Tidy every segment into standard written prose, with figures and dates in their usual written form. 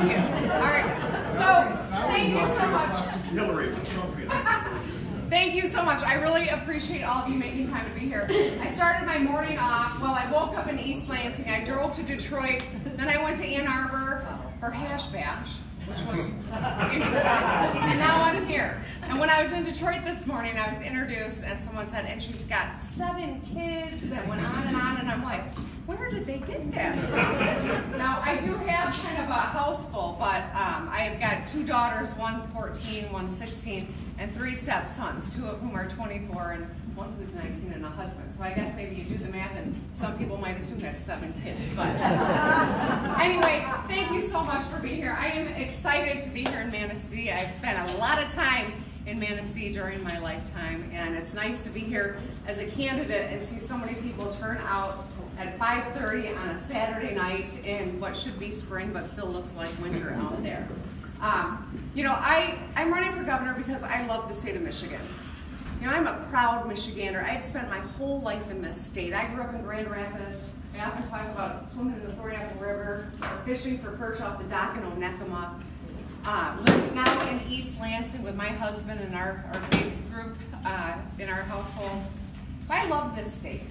to you. All right. So thank you so much. Thank you so much. I really appreciate all of you making time to be here. I started my morning off, well, I woke up in East Lansing. I drove to Detroit. Then I went to Ann Arbor for Hash Bash, which was interesting. And now I'm here. And when I was in Detroit this morning, I was introduced, and someone said, and she's got 7 kids, and went on, and I'm like, where did they get that? Now, I do have kind of a house full, but I have got 2 daughters, one's 14, one's 16, and 3 stepsons, 2 of whom are 24, and 1 who's 19, and a husband. So I guess maybe you do the math, and some people might assume that's 7 kids. But anyway, thank you so much for being here. I am excited to be here in Manistee. I've spent a lot of time in Manistee during my lifetime, and it's nice to be here as a candidate and see so many people turn out at 5:30 on a Saturday night in what should be spring but still looks like winter out there. You know, I'm running for governor because I love the state of Michigan. You know, I'm a proud Michigander. I've spent my whole life in this state. I grew up in Grand Rapids. I often talk about swimming in the Thornapple River or fishing for perch off the dock in Onekama. Living now in East Lansing with my husband and our big group in our household. But I love this state.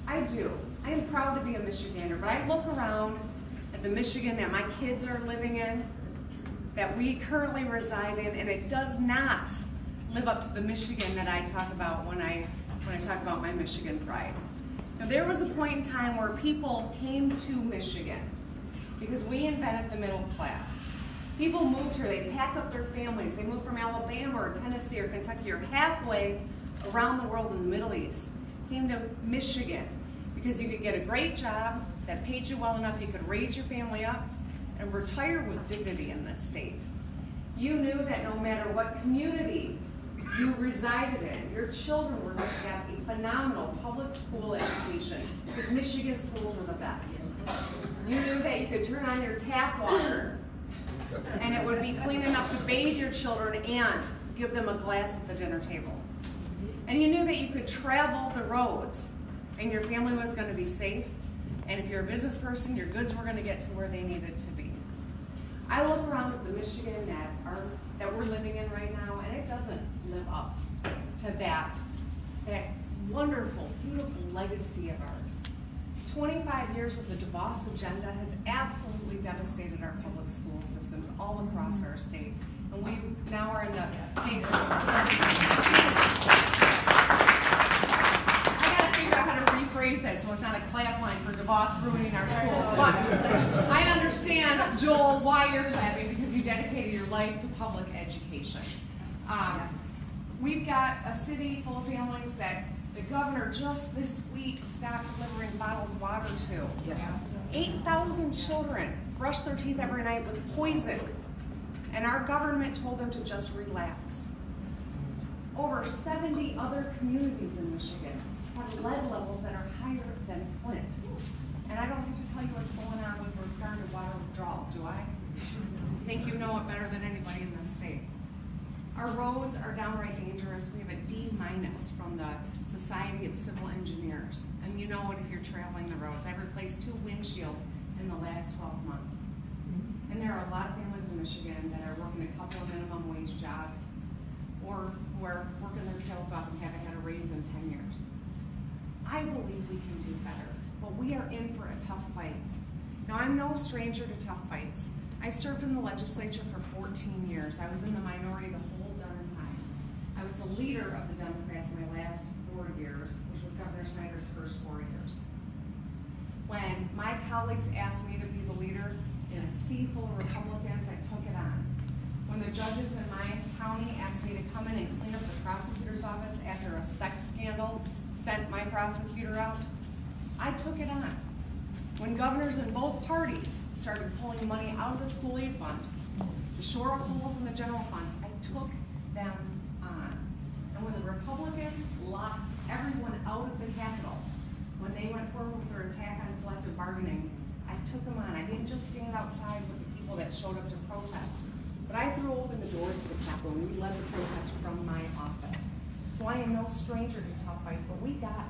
I do. I am proud to be a Michigander, but I look around at the Michigan that my kids are living in, that we currently reside in, and it does not live up to the Michigan that I talk about when I talk about my Michigan pride. Now, there was a point in time where people came to Michigan because we invented the middle class. People moved here, they packed up their families, they moved from Alabama or Tennessee or Kentucky or halfway around the world in the Middle East, came to Michigan because you could get a great job that paid you well enough, you could raise your family up and retire with dignity in this state. You knew that no matter what community you resided in, your children were going to have a phenomenal public school education because Michigan schools were the best. You knew that you could turn on your tap water and it would be clean enough to bathe your children and give them a glass at the dinner table. And you knew that you could travel the roads and your family was going to be safe, and if you're a business person, your goods were going to get to where they needed to be. I look around at the Michigan that we're living in right now, and it doesn't live up to that wonderful, beautiful legacy of ours. 25 years of the DeVos agenda has absolutely devastated our public school systems all across our state. And we now are in the thanks. I gotta figure out how to rephrase that so it's not a clap line for DeVos ruining our schools. But I understand, Joel, why you're clapping, because you dedicated your life to public education. We've got a city full of families that the governor just this week stopped delivering bottled water to. Yes. 8,000 children brush their teeth every night with poison, and our government told them to just relax. Over 70 other communities in Michigan have lead levels that are higher than Flint. And I don't have to tell you what's going on with regard to water withdrawal, do I? I think you know it better than anybody in this state. Our roads are downright dangerous. We have a D- from the Society of Civil Engineers. And you know it if you're traveling the roads. I've replaced 2 windshields in the last 12 months. And there are a lot of families in Michigan that are working a couple of minimum wage jobs or who are working their tails off and haven't had a raise in 10 years. I believe we can do better, but we are in for a tough fight. Now, I'm no stranger to tough fights. I served in the legislature for 14 years. I was in the minority the whole darn time. I was the leader of the Democrats in my last 4 years, which was Governor Snyder's first 4 years. When my colleagues asked me to be the leader in a sea full of Republicans, I took it on. When the judges in my county asked me to come in and clean up the prosecutor's office after a sex scandal sent my prosecutor out, I took it on. When governors in both parties started pulling money out of the school aid fund to shore up holes in the general fund, I took them on. And when the Republicans locked everyone out of the Capitol, when they went forward with their attack on collective bargaining, I took them on. I didn't just stand outside with the people that showed up to protest, but I threw open the doors of the Capitol and we led the protest from my office. So I am no stranger to tough fights, but we got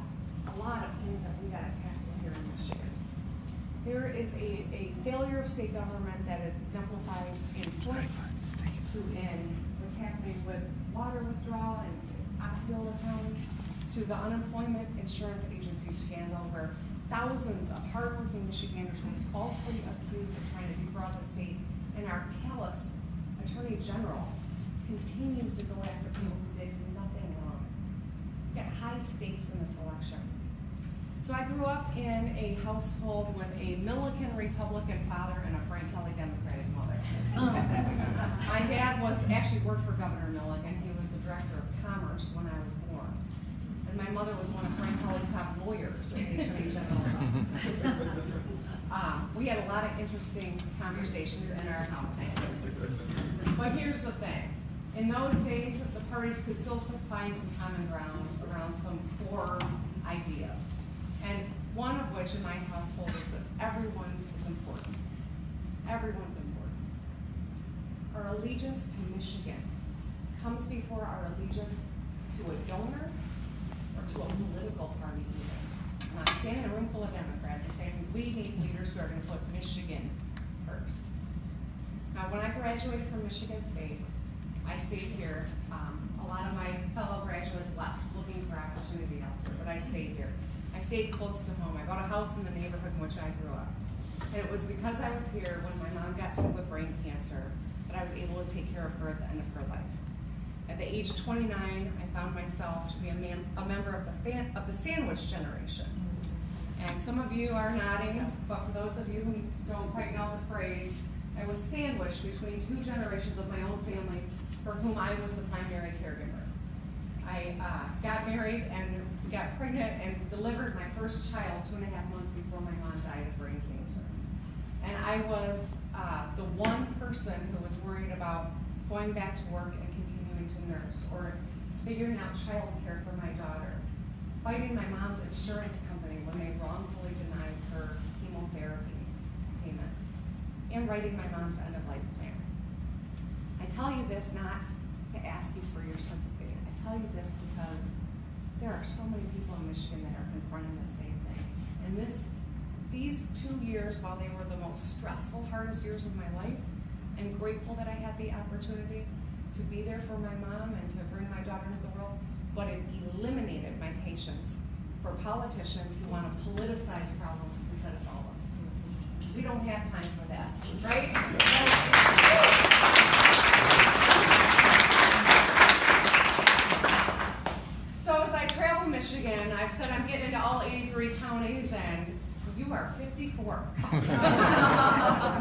a lot of things that we got to tackle here in Michigan. There is a failure of state government that is exemplified in Flint to in what's happening with water withdrawal in Osceola County, to the unemployment insurance agency scandal where thousands of hardworking Michiganders were falsely accused of trying to defraud the state, and our callous Attorney General continues to go after people who did nothing wrong. We got high stakes in this election. So I grew up in a household with a Milliken Republican father and a Frank Kelly Democratic mother. My dad actually worked for Governor Milliken. He was the director of commerce when I was born. And my mother was one of Frank Kelly's top lawyers in the Attorney General's office. We had a lot of interesting conversations in our household. But here's the thing. In those days, the parties could still find some common ground around some core ideas. And one of which in my household is this: everyone is important. Everyone's important. Our allegiance to Michigan comes before our allegiance to a donor or to a political party even. And I'm standing in a room full of Democrats and saying we need leaders who are going to put Michigan first. Now, when I graduated from Michigan State, I stayed here. A lot of my fellow graduates left looking for opportunity elsewhere, but I stayed here. I stayed close to home. I bought a house in the neighborhood in which I grew up. And it was because I was here when my mom got sick with brain cancer that I was able to take care of her at the end of her life. At the age of 29, I found myself to be a member of the sandwich generation. And some of you are nodding, but for those of you who don't quite know the phrase, I was sandwiched between two generations of my own family for whom I was the primary caregiver. I got married and got pregnant and delivered my first child 2.5 months before my mom died of brain cancer. And I was the one person who was worried about going back to work and continuing to nurse, or figuring out child care for my daughter, fighting my mom's insurance company when they wrongfully denied her chemotherapy payment, and writing my mom's end-of-life plan. I tell you this not to ask you for your sympathy. I tell you this because there are so many people in Michigan that are confronting the same thing. And these 2 years, while they were the most stressful, hardest years of my life, I'm grateful that I had the opportunity to be there for my mom and to bring my daughter into the world, but it eliminated my patience for politicians who want to politicize problems instead of solve them. We don't have time for that, right? So as I travel Michigan, I've said I'm getting into all 83 counties, and you are 54.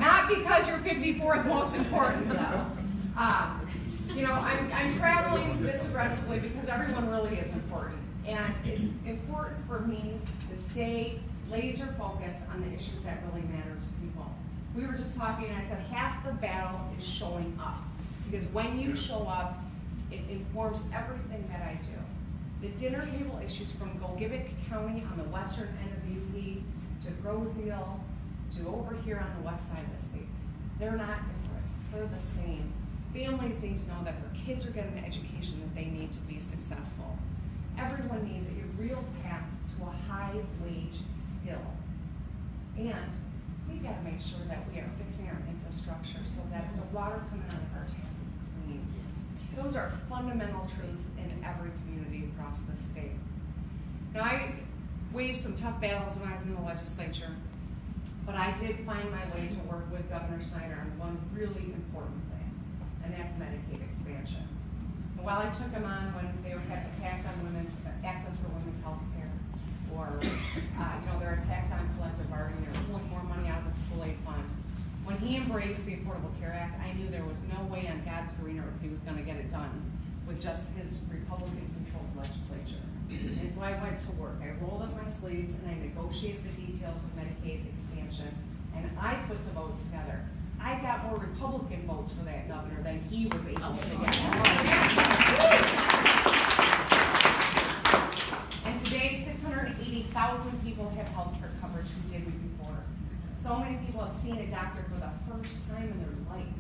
Not because you're 54th most important. You know, I'm traveling this aggressively because everyone really is important. And it's important for me to stay laser focused on the issues that really matter to people. We were just talking, and I said half the battle is showing up. Because when you show up, it informs everything that I do. The dinner table issues from Gogebic County on the western end of the UP to Groseal to over here on the west side of the state, they're not different. They're the same. Families need to know that their kids are getting the education that they need to be successful. Everyone needs a real path to a high-wage skill. And we've got to make sure that we are fixing our infrastructure so that the water coming out of our tap is clean. Those are fundamental truths in every community across the state. Now, I waged some tough battles when I was in the legislature, but I did find my way to work with Governor Snyder on one really important thing, and that's Medicaid expansion. And while I took him on when they would have attacks on women's access for women's health care, or their attacks on collective bargaining, or pulling more money out of the school aid fund, when he embraced the Affordable Care Act, I knew there was no way on God's green earth he was going to get it done with just his Republican-controlled legislature. And so I went to work. I rolled up my sleeves and I negotiated the details of Medicaid expansion, and I put the votes together. I got more Republican votes for that governor than he was able to get. And today, 680,000 people have health care coverage who didn't before. So many people have seen a doctor for the first time in their life.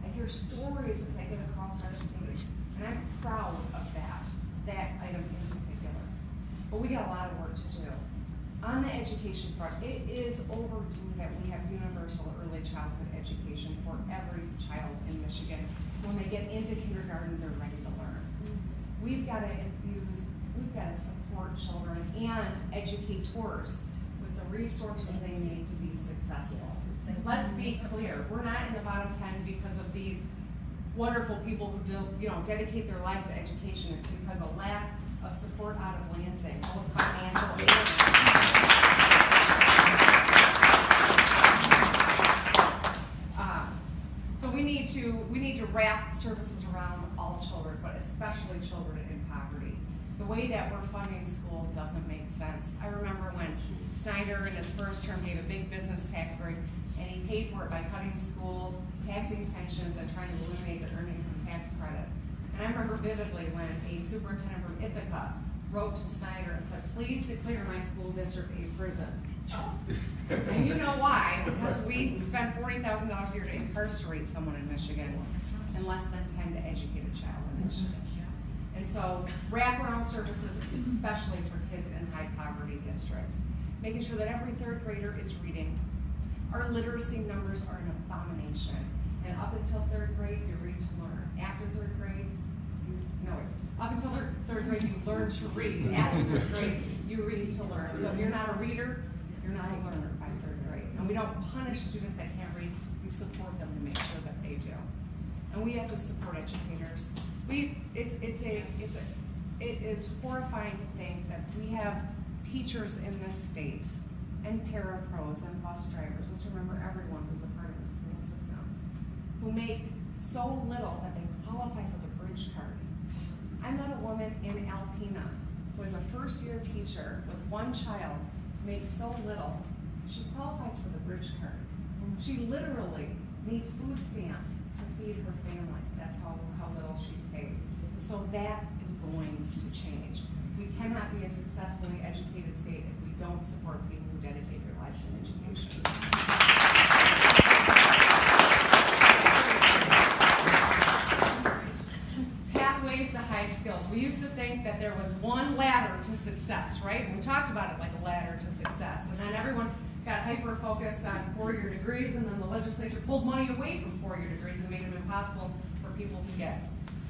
I hear stories as I get across our state, and I'm proud of that item in particular. But we got a lot of work to do. On the education front, it is overdue that we have universal early childhood education for every child in Michigan. So when they get into kindergarten, they're ready to learn. We've got to support children and educators with the resources they need to be successful. Let's be clear, we're not in the bottom 10 because of these wonderful people who dedicate their lives to education. It's because of lack of support out of Lansing, both financial and so we need to wrap services around all children, but especially children in poverty. The way that we're funding schools doesn't make sense. I remember when Snyder in his first term gave a big business tax break, and he paid for it by cutting schools, taxing pensions, and trying to eliminate the earned income tax credit. And I remember vividly when a superintendent from Ithaca wrote to Snyder and said, please declare my school district a prison. And you know why? Because we spend $40,000 a year to incarcerate someone in Michigan and less than 10 to educate a child in Michigan. And so wraparound services, especially for kids in high poverty districts, making sure that every third grader is reading. Our literacy numbers are an abomination. And up until third grade, you read to learn. After third grade, up until third grade, you learn to read. After third grade, you read to learn. So if you're not a reader, you're not a learner by third grade. And we don't punish students that can't read. We support them to make sure that they do. And we have to support educators. It is horrifying to think that we have teachers in this state and parapros and bus drivers. Let's remember everyone who's a part of the school system who make so little that they qualify for the bridge card. I met a woman in Alpena who is a first-year teacher with one child, makes so little, she qualifies for the bridge card. She literally needs food stamps to feed her family. That's how little she's paid. So that is going to change. We cannot be a successfully educated state if we don't support people who dedicate their lives to education. Pathways to high skills. We used to think that there was one ladder to success, right? And we talked about it like a ladder to success. And then everyone got hyper-focused on four-year degrees, and then the legislature pulled money away from four-year degrees and made them impossible for people to get.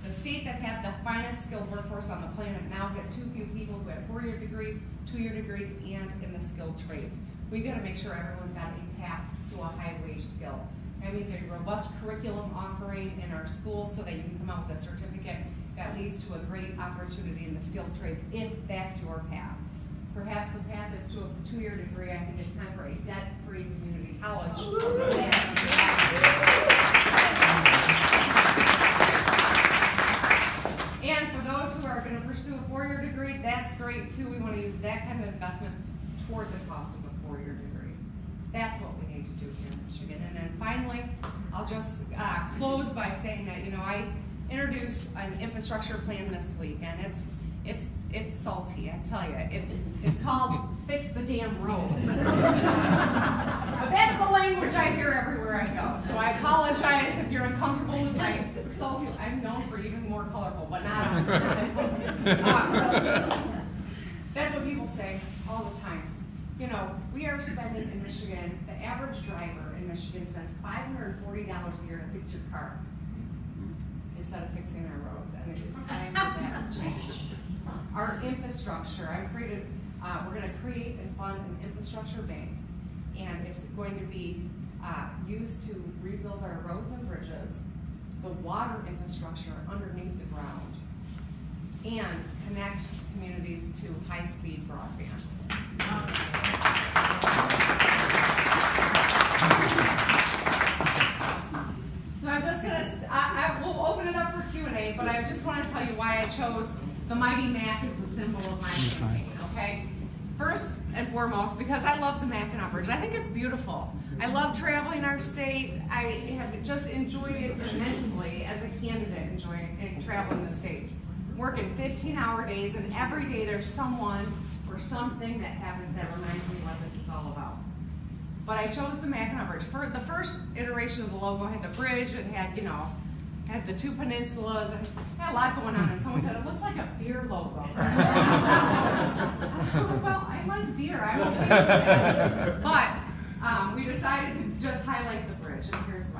The state that had the finest skilled workforce on the planet now has too few people who have four-year degrees, two-year degrees, and in the skilled trades. We've got to make sure everyone's got a path to a high-wage skill. That means a robust curriculum offering in our schools so that you can come out with a certificate that leads to a great opportunity in the skilled trades, if that's your path. Perhaps the path is to a two-year degree. I think it's time for a debt-free community college. And for those who are going to pursue a four-year degree, that's great too. We want to use that kind of investment toward the cost of a four-year degree. That's what we need to do here in Michigan. And then finally, I'll just close by saying that, I introduced an infrastructure plan this week, and it's salty, I tell you. It's called Fix the Damn Road. But that's the language I hear everywhere I go. So I apologize if you're uncomfortable with my salty. I'm known for even more colorful, but not. That's what people say all the time. We are spending in Michigan, the average driver in Michigan spends $540 a year to fix your car instead of fixing our roads, and it is time for that to change. Our infrastructure, we're going to create and fund an infrastructure bank, and it's going to be used to rebuild our roads and bridges, the water infrastructure underneath the ground, and connect communities to high-speed broadband. So I'm just going to, I will open it up for Q&A, but I just want to tell you why I chose the mighty Mac as the symbol of my campaign, okay? First and foremost, because I love the Mackinac Bridge. I think it's beautiful. I love traveling our state. I have just enjoyed it immensely as a candidate enjoying traveling the state. Working 15-hour days, and every day there's someone or something that happens that reminds me what this is all about. But I chose the Mackinac Bridge. For the first iteration of the logo had the bridge, it had, had the two peninsulas, and had a lot going on, and someone said, it looks like a beer logo. Well, I I like beer. I'm okay with that. But we decided to just highlight the bridge, and here's why.